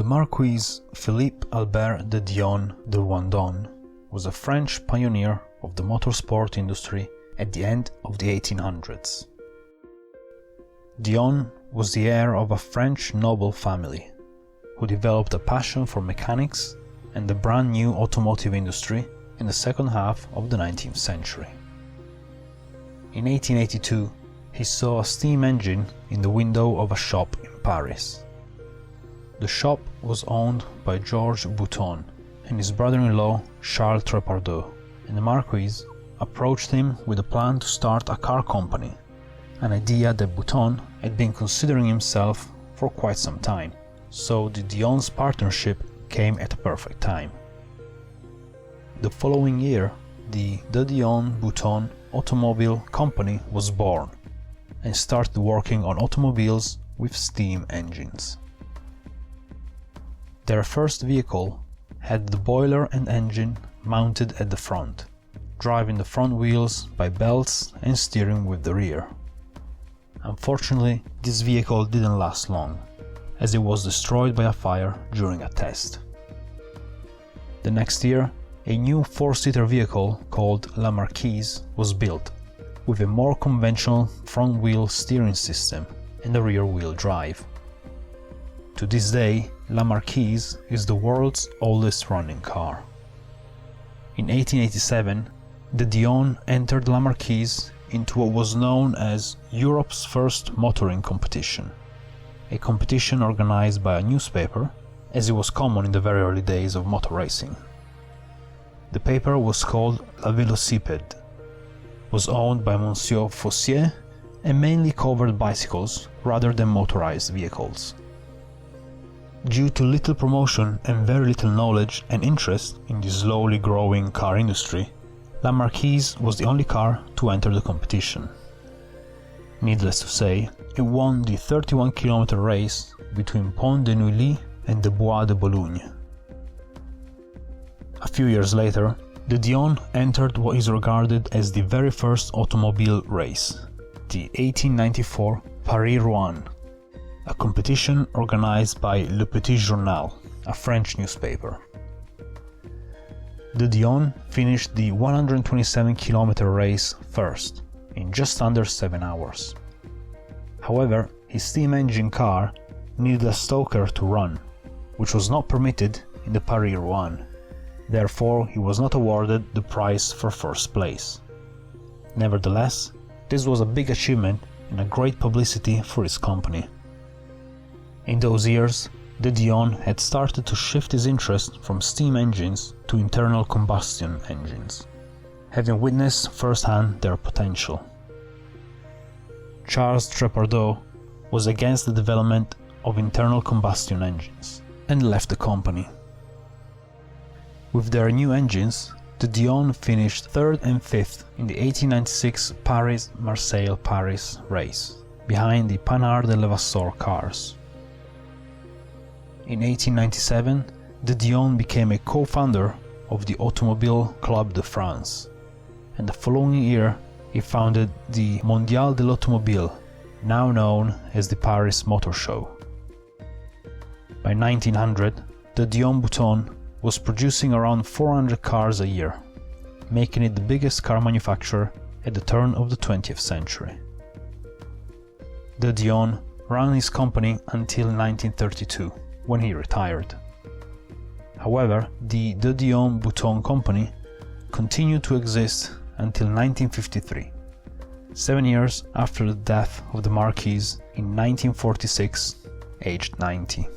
The Marquis Philippe Albert de Dion de Wandonne was a French pioneer of the motorsport industry at the end of the 1800s. Dion was the heir of a French noble family, who developed a passion for mechanics and the brand new automotive industry in the second half of the 19th century. In 1882, he saw a steam engine in the window of a shop in Paris. The shop was owned by George Bouton and his brother-in-law Charles Trepardoux, and the Marquis approached him with a plan to start a car company, an idea that Bouton had been considering himself for quite some time, so the Dion's partnership came at a perfect time. The following year, the Dion-Bouton Automobile Company was born and started working on automobiles with steam engines. Their first vehicle had the boiler and engine mounted at the front, driving the front wheels by belts and steering with the rear. Unfortunately, this vehicle didn't last long, as it was destroyed by a fire during a test. The next year, a new four-seater vehicle called La Marquise was built, with a more conventional front-wheel steering system and a rear-wheel drive. To this day, La Marquise is the world's oldest running car. In 1887, the Dion entered La Marquise into what was known as Europe's first motoring competition, a competition organized by a newspaper, as it was common in the very early days of motor racing. The paper was called La Velocipede, was owned by Monsieur Fossier, and mainly covered bicycles rather than motorized vehicles. Due to little promotion and very little knowledge and interest in the slowly growing car industry, La Marquise was the only car to enter the competition. Needless to say, it won the 31-kilometer race between Pont de Neuilly and the Bois de Boulogne. A few years later, the Dion entered what is regarded as the very first automobile race, the 1894 Paris-Rouen, a competition organized by Le Petit Journal, a French newspaper. The Dion finished the 127-kilometer race first, in just under 7 hours. However, his steam engine car needed a stoker to run, which was not permitted in the Paris-Rouen. Therefore, he was not awarded the prize for first place. Nevertheless, this was a big achievement and a great publicity for his company. In those years, the Dion had started to shift his interest from steam engines to internal combustion engines, having witnessed firsthand their potential. Charles Trepardoux was against the development of internal combustion engines and left the company. With their new engines, the Dion finished 3rd and 5th in the 1896 Paris-Marseille-Paris race, behind the Panhard de Levasseur cars. In 1897, the Dion became a co-founder of the Automobile Club de France, and the following year he founded the Mondial de l'Automobile, now known as the Paris Motor Show. By 1900, the Dion-Bouton was producing around 400 cars a year, making it the biggest car manufacturer at the turn of the 20th century. The Dion ran his company until 1932, when he retired. However, the Dion-Bouton company continued to exist until 1953, 7 years after the death of the Marquis in 1946, aged 90.